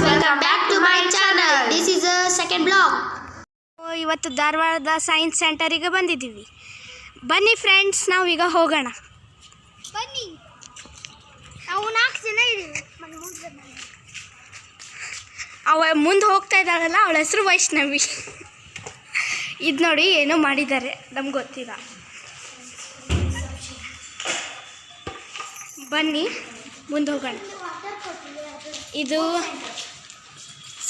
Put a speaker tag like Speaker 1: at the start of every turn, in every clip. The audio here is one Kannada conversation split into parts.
Speaker 1: welcome back to my channel. This is a second vlog.
Speaker 2: ಇವತ್ತು ಧಾರವಾಡದ ಸೈನ್ಸ್ ಸೆಂಟರಿಗೆ ಬಂದಿದ್ದೀವಿ. ಬನ್ನಿ ಫ್ರೆಂಡ್ಸ್, ನಾವು ಈಗ ಹೋಗೋಣ.
Speaker 1: ಬನ್ನಿ, ನಾವು 4 ಜನ ಇದ್ದೀವಿ.
Speaker 2: ಅವ ಮುಂದೆ ಹೋಗ್ತಾ ಇದ್ದಾಳಲ್ಲ, ಅವಳ ಹೆಸರು ವೈಷ್ಣವಿ. ಇದು ನೋಡಿ ಏನೋ ಮಾಡಿದ್ದಾರೆ, ನಮ್ಗೆ ಗೊತ್ತಿಲ್ಲ. ಬನ್ನಿ ಮುಂದೆ ಹೋಗೋಣ. ಇದು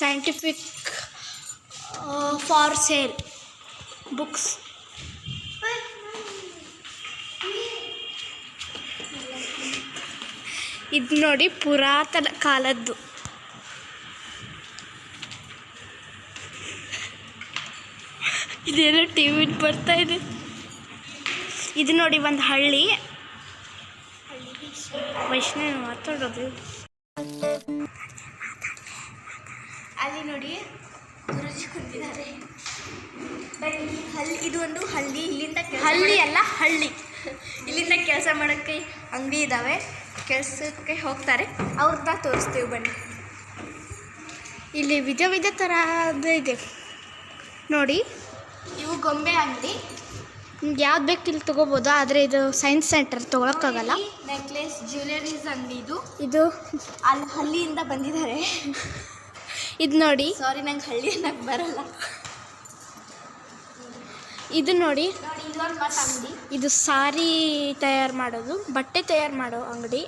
Speaker 2: ಸೈಂಟಿಫಿಕ್ ಫಾರ್ ಸೇಲ್ ಬುಕ್ಸ್. ಇದು ನೋಡಿ ಪುರಾತನ ಕಾಲದ್ದು. ಇದೇನೋ ಟಿ ವಿ ಬರ್ತಾ ಇದೆ. ಇದು ನೋಡಿ ಒಂದು ಹಳ್ಳಿ. ವೈಷ್ಣವಿ ಮಾತಾಡೋದು. ಅಲ್ಲಿ ನೋಡಿ ಗುರುಜಿ ಕುಂತಿದ್ದಾರೆ. ಇದು ಒಂದು ಹಳ್ಳಿ. ಇಲ್ಲಿಂದ ಹಳ್ಳಿ ಅಲ್ಲ, ಹಳ್ಳಿ. ಇಲ್ಲಿಂದ ಕೆಲಸ ಮಾಡೋಕ್ಕೆ ಅಂಗಡಿ ಇದ್ದಾವೆ, ಕೆಲಸಕ್ಕೆ ಹೋಗ್ತಾರೆ. ಅವ್ರನ್ನ ತೋರಿಸ್ತೀವಿ ಬನ್ನಿ. ಇಲ್ಲಿ ವಿಧ ವಿಧ ಥರದ್ದು ಇದೆ ನೋಡಿ. ಇವು ಗೊಂಬೆ ಅಂಗಡಿ. ನಿಮ್ಗೆ ಯಾವ್ದು ಬೇಕು ಇಲ್ಲಿ ತೊಗೋಬೋದು, ಆದರೆ ಇದು ಸೈನ್ಸ್ ಸೆಂಟರ್ ತೊಗೊಳಕ್ಕಾಗಲ್ಲ. ನೆಕ್ಲೆಸ್ ಜ್ಯುವೆಲರೀಸ್ ಅಂಗಡಿ ಇದು ಅಲ್ಲಿ ಹಳ್ಳಿಯಿಂದ ಬಂದಿದ್ದಾರೆ. ಇದು ನೋಡಿ, ಸಾರಿ ನಂಗೆ ಹಳ್ಳಿ ಅನ್ನಕ್ಕೆ ಬರಲ್ಲ. ಇದು ನೋಡಿ, ಇದೊಂದು ಮತ್ತೆ ಅಂಗಡಿ. ಇದು ಸಾರಿ ತಯಾರು ಮಾಡೋದು, ಬಟ್ಟೆ ತಯಾರು ಮಾಡೋ ಅಂಗಡಿ.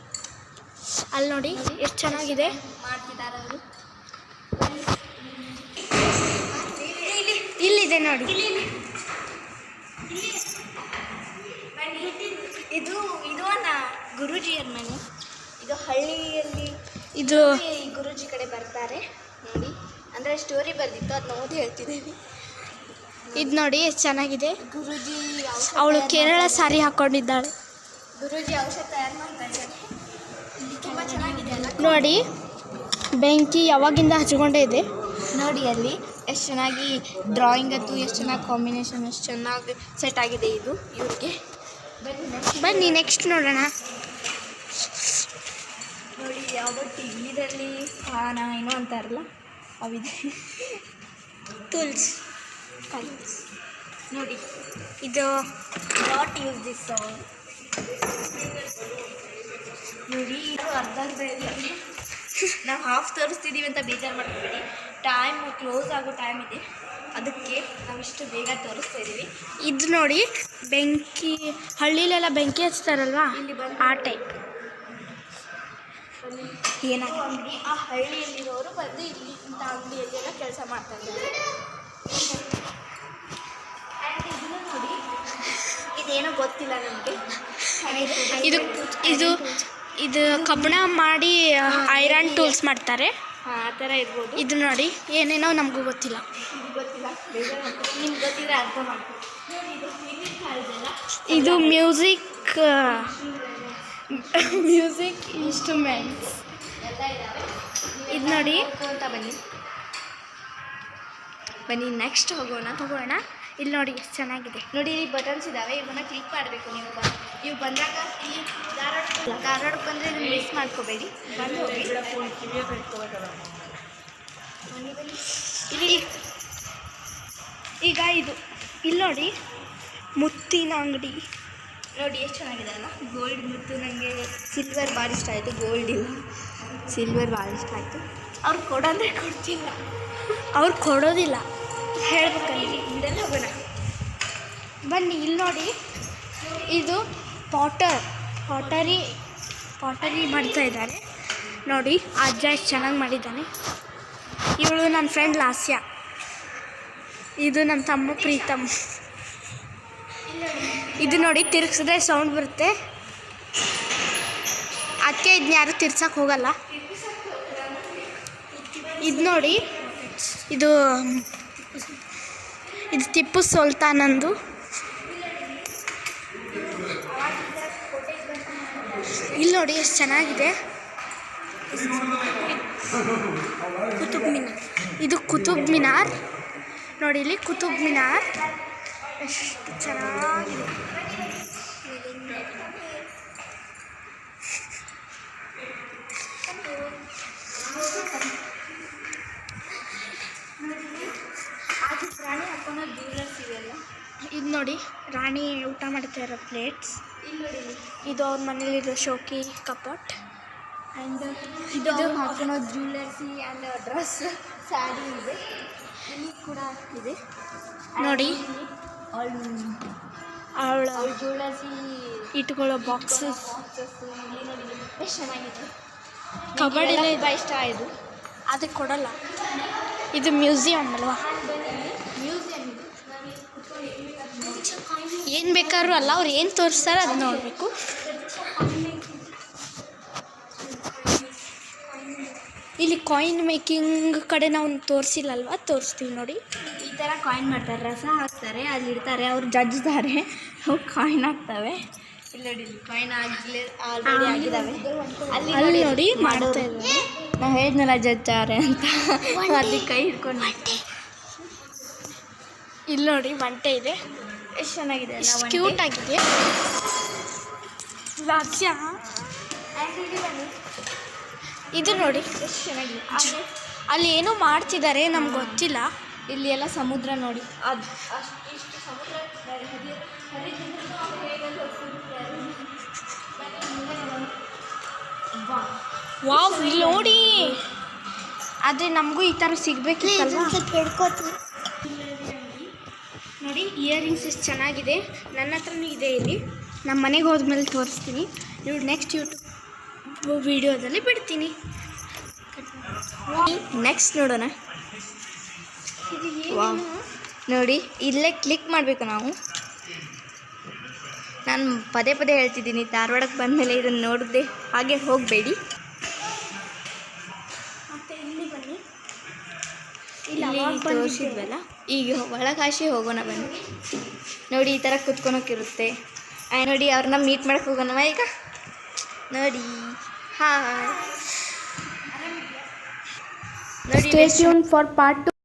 Speaker 2: ಅಲ್ಲಿ ನೋಡಿ ಎಷ್ಟು ಚೆನ್ನಾಗಿದೆ ಮಾಡ್ತಿದ್ದಾರೆ ಅವರು. ಇಲ್ಲಿದೆ ನೋಡಿ. ಇದು ಗುರೂಜಿಯರ ಮನೆ. ಇದು ಹಳ್ಳಿಯಲ್ಲಿ ಇದು ಗುರೂಜಿ ಕಡೆ ಬರ್ತಾರೆ ನೋಡಿ. ಅಂದರೆ ಸ್ಟೋರಿ ಬರ್ದಿತ್ತು, ಅದನ್ನ ಓದಿ ಹೇಳ್ತಿದ್ದೀವಿ. ಇದು ನೋಡಿ ಎಷ್ಟು ಚೆನ್ನಾಗಿದೆ. ಗುರೂಜಿ ಅವಳು ಕೇರಳ ಸಾರಿ ಹಾಕ್ಕೊಂಡಿದ್ದಾಳೆ. ಗುರೂಜಿ ಔಷಧ ತಯಾರು ಮಾಡ್ತಾ ಇದ್ದಾರೆ. ತುಂಬ ಚೆನ್ನಾಗಿದೆ ಅಲ್ಲ ನೋಡಿ. ಬೆಂಕಿ ಯಾವಾಗಿಂದ ಹಚ್ಕೊಂಡೇ ಇದೆ ನೋಡಿ. ಅಲ್ಲಿ ಎಷ್ಟು ಚೆನ್ನಾಗಿ ಡ್ರಾಯಿಂಗ್ ಅಂತೂ ಎಷ್ಟು ಚೆನ್ನಾಗಿ ಕಾಂಬಿನೇಷನ್, ಎಷ್ಟು ಚೆನ್ನಾಗಿ ಸೆಟ್ ಆಗಿದೆ ಇದು ಇವ್ರಿಗೆ. ಬನ್ನಿ ನೆಕ್ಸ್ಟ್ ನೋಡೋಣ. ನೋಡಿ ಯಾವುದೋ ಟಿ ವಿದಲ್ಲಿ ಏನೋ ಅಂತಾರಲ್ಲ ಅವಿದೆ. ಟೂಲ್ಸ್ ನೋಡಿ. ಇದು ನಾಟ್ ಯೂಸ್ ದಿಸ್ ಸಾಂಗ್ ನೋಡಿ. ಇದು ಅರ್ಧ ಇದೆ. ನಾವು ಹಾಫ್ ತೋರಿಸ್ತಿದ್ದೀವಿ ಅಂತ ಬೇಜಾರು ಮಾಡ್ಕೊಬೇಡಿ. ಟೈಮ್ ಕ್ಲೋಸ್ ಆಗೋ ಟೈಮ್ ಇದೆ, ಅದಕ್ಕೆ ನಾವಿಷ್ಟು ಬೇಗ ತೋರಿಸ್ತಾ ಇದ್ದೀವಿ. ಇದು ನೋಡಿ, ಬೆಂಕಿ ಹಳ್ಳಿಲೆಲ್ಲ ಬೆಂಕಿ ಹಚ್ತಾರಲ್ವಾ, ಇಲ್ಲಿ ಬಂದು ಆ ಟೈಪ್ ಏನಾಗಿದೆ ಅಂಗಡಿ. ಆ ಹಳ್ಳಿಯಲ್ಲಿರೋರು ಬಂದು ಇಲ್ಲಿ ಇಂಥ ಅಂಗಡಿಯಲ್ಲೆಲ್ಲ ಕೆಲಸ ಮಾಡ್ತಾ ಇದ್ದಾರೆ. ಇದನ್ನು ನೋಡಿ, ಇದೇನೋ ಗೊತ್ತಿಲ್ಲ ನಮಗೆ. ಇದು ಇದು ಇದು ಕಬ್ಬಣ ಮಾಡಿ ಐರನ್ ಟೂಲ್ಸ್ ಮಾಡ್ತಾರೆ, ಆ ಥರ ಇರ್ಬೋದು. ಇದು ನೋಡಿ ಏನೇನೋ ನಮಗೂ ಗೊತ್ತಿಲ್ಲ. ನಿಮ್ಗೆ ಗೊತ್ತಿದ್ರೆ ಅರ್ಥ ಮಾಡ್ತೀವಿ. ಇದು ಮ್ಯೂಸಿಕ್ ಇನ್ಸ್ಟ್ರೂಮೆಂಟ್ಸ್ ಎಲ್ಲ ಇದ್ದಾವೆ. ಇದು ನೋಡಿ ಅಂತ ಬನ್ನಿ ನೆಕ್ಸ್ಟ್ ಹೋಗೋಣ. ಇಲ್ಲಿ ನೋಡಿ ಎಷ್ಟು ಚೆನ್ನಾಗಿದೆ ನೋಡಿ. ಇಲ್ಲಿ ಬಟನ್ಸ್ ಇದ್ದಾವೆ, ಇವನ್ನ ಕ್ಲಿಕ್ ಮಾಡಬೇಕು. ನೀವು ಬಂದಾಗ ಇಲ್ಲಿ ಧಾರವಾಡಕ್ಕೆ ಬಂದರೆ ಇದನ್ನು ಮಿಸ್ ಮಾಡ್ಕೋಬೇಡಿ. ಬಂದು ಹೋಗಿ ಇಲ್ಲಿ. ಈಗ ಇಲ್ಲಿ ನೋಡಿ ಮುತ್ತಿನ ಅಂಗಡಿ ನೋಡಿ, ಎಷ್ಟು ಚೆನ್ನಾಗಿದೆ ಅಲ್ಲ. ಗೋಲ್ಡ್ ಮುತ್ತು. ನನಗೆ ಸಿಲ್ವರ್ ಭಾಳ ಇಷ್ಟ ಆಯಿತು, ಗೋಲ್ಡ್ ಇಲ್ಲ, ಸಿಲ್ವರ್ ಭಾಳ ಇಷ್ಟ ಆಯಿತು. ಅವ್ರು ಕೊಡೋಂದರೆ ಕೊಡ್ತಿಲ್ಲ, ಅವ್ರು ಕೊಡೋದಿಲ್ಲ, ಹೇಳ್ಬೇಕಲ್ಲಿ. ಇದೆಲ್ಲ ಹೋಗೋಣ ಬನ್ನಿ. ಇಲ್ಲಿ ನೋಡಿ, ಇದು ಪಾಟರಿ ಮಾಡ್ತಾ ಇದ್ದಾರೆ ನೋಡಿ. ಅಜ್ಜ ಎಷ್ಟು ಚೆನ್ನಾಗಿ ಮಾಡಿದ್ದಾನೆ. ಇವಳು ನನ್ನ ಫ್ರೆಂಡ್ ಲಾಸ್ಯ. ಇದು ನನ್ನ ತಮ್ಮ ಪ್ರೀತಮ್. ಇದು ನೋಡಿ, ತಿರುಗಿಸಿದ್ರೆ ಸೌಂಡ್ ಬರುತ್ತೆ, ಅದಕ್ಕೆ ಇದನ್ನ ಯಾರು ತಿರ್ಸಕ್ಕೆ ಹೋಗಲ್ಲ. ಇದು ನೋಡಿ, ಇದು ಟಿಪ್ಪು ಸುಲ್ತಾನಂದು. ಇಲ್ಲಿ ನೋಡಿ ಎಷ್ಟು ಚೆನ್ನಾಗಿದೆ. ಇದು ಕುತುಬ್ ಮಿನಾರ್ ನೋಡಿ. ಇಲ್ಲಿ ಕುತುಬ್ ಮಿನಾರ್ ಎಷ್ಟು ಚೆನ್ನಾಗಿದೆ. ಮಾಡ್ತಾ ಇರೋ ಪ್ಲೇಟ್ಸ್.
Speaker 1: ಇಲ್ಲಿ ನೋಡಿ,
Speaker 2: ಇದು ಅವ್ರ ಮನೇಲಿರೋ ಶೋಕಿ ಕಪಾಟ್.
Speaker 1: ಆ್ಯಂಡ್ ಇದು ಹಾಕೋಣ ಜ್ಯುವೆಲರ್ಸಿ ಆ್ಯಂಡ್ ಡ್ರೆಸ್ ಸ್ಯಾರಿ ಇದೆ. ಇಲ್ಲಿ ಕೂಡ ಇದೆ
Speaker 2: ನೋಡಿ ಅವಳ
Speaker 1: ಜ್ಯುವೆಲರ್ಸಿ
Speaker 2: ಇಟ್ಕೊಳ್ಳೋ ಬಾಕ್ಸಸ್.
Speaker 1: ಇಲ್ಲಿ ನೋಡಿ ಎಷ್ಟು ಚೆನ್ನಾಗಿದೆ.
Speaker 2: ಕಬಡ್ಡಿ ಎಲ್ಲ
Speaker 1: ತುಂಬ ಇಷ್ಟ ಆಯಿತು.
Speaker 2: ಅದಕ್ಕೆ ಕೊಡಲ್ಲ. ಇದು ಮ್ಯೂಸಿಯಂ ಅಲ್ವಾ?
Speaker 1: ಮ್ಯೂಸಿಯಂ ಇದೆ.
Speaker 2: ಏನು ಬೇಕಾದ್ರೂ ಅಲ್ಲ, ಅವ್ರು ಏನು ತೋರಿಸ್ತಾರೆ ಅದು ನೋಡಬೇಕು. ಇಲ್ಲಿ ಕಾಯಿನ್ ಮೇಕಿಂಗ್ ಕಡೆ ನಾವು ತೋರಿಸಿಲ್ಲಲ್ವ, ತೋರಿಸ್ತೀವಿ ನೋಡಿ.
Speaker 1: ಈ ಥರ ಕಾಯಿನ್ ಮಾಡ್ತಾರೆ, ರಸ ಹಾಕ್ತಾರೆ, ಅಲ್ಲಿ ಇಡ್ತಾರೆ, ಅವ್ರು ಜಜ್ತಾರೆ, ಅವು ಕಾಯಿನ್ ಆಗ್ತವೆ. ಇಲ್ಲಿ ನೋಡಿ, ಇಲ್ಲಿ ಕಾಯಿನ್ ಆಲ್ರೆಡಿ ಆಗಿದ್ದಾವೆ.
Speaker 2: ಅಲ್ಲಿ ನೋಡಿ ಮಾಡ್ತಾ ಇದ್ದಾರೆ.
Speaker 1: ನಾವು ಹೇಳಿದ್ನಲ್ಲ ಜಜ್ಜಾರೆ ಅಂತ, ಅಲ್ಲಿ ಕೈ ಹಿಡ್ಕೊಂಡು
Speaker 2: ಇಲ್ಲಿ ನೋಡಿ ಒಂಟೆ ಇದೆ,
Speaker 1: ಎಷ್ಟು ಚೆನ್ನಾಗಿದೆ ಅಲ್ಲ,
Speaker 2: ಎಷ್ಟು
Speaker 1: ಒಂಟೆ.
Speaker 2: ಕ್ಯೂಟ್ ಆಗಿದೆ. ರಾಜ್ಯ ಇದು ನೋಡಿ
Speaker 1: ಎಷ್ಟು ಚೆನ್ನಾಗಿದೆ.
Speaker 2: ಅಲ್ಲಿ ಏನೋ ಮಾಡ್ತಿದ್ದಾರೆ, ನಮ್ಗೆ ಗೊತ್ತಿಲ್ಲ.
Speaker 1: ಇಲ್ಲಿ ಎಲ್ಲ ಸಮುದ್ರ ನೋಡಿ, ಅದು ಇಷ್ಟು ಸಮುದ್ರ
Speaker 2: ವಾವ್, ಇಲ್ಲಿ ನೋಡಿ. ಆದರೆ ನಮಗೂ ಈ ಥರ ಸಿಗಬೇಕಿತ್ತಲ್ವ. ನೋಡಿ ಇಯರಿಂಗ್ಸ್ ಎಷ್ಟು ಚೆನ್ನಾಗಿದೆ. ನನ್ನ ಹತ್ರನೂ ಇದೆ. ಇಲ್ಲಿ ನಮ್ಮ ಮನೆಗೆ ಹೋದ್ಮೇಲೆ ತೋರಿಸ್ತೀನಿ. ನೀವು ನೆಕ್ಸ್ಟ್ ಯೂಟ್ಯೂಬ್ ವಿಡಿಯೋದಲ್ಲಿ ಬಿಡ್ತೀನಿ.
Speaker 1: ನೆಕ್ಸ್ಟ್ ನೋಡೋಣ. ವಾವ್, ನೋಡಿ ಇಲ್ಲೇ ಕ್ಲಿಕ್ ಮಾಡಬೇಕು ನಾವು. ನಾನು ಪದೇ ಪದೇ ಹೇಳ್ತಿದ್ದೀನಿ, ಧಾರವಾಡಕ್ಕೆ ಬಂದಮೇಲೆ ಇದನ್ನು ನೋಡಿದೆ ಹಾಗೆ ಹೋಗಬೇಡಿ.
Speaker 2: ಮತ್ತು ಇಲ್ಲಿ ಬನ್ನಿ.
Speaker 1: ಇಲ್ಲಿ ತೋರಿಸಿದ್ವಲ್ಲ, ಈಗ ಒಳಗಾಶಿ ಹೋಗೋಣ ಬನ್ನಿ. ನೋಡಿ ಈ ಥರ ಕುತ್ಕೊಳಕ್ಕಿರುತ್ತೆ. ನೋಡಿ ಅವ್ರನ್ನ ಮೀಟ್ ಮಾಡಕ್ಕೆ ಹೋಗೋಣ ಈಗ. ನೋಡಿ ಹಾಯ್. ನೋಡಿ
Speaker 2: Stay tuned for part 2.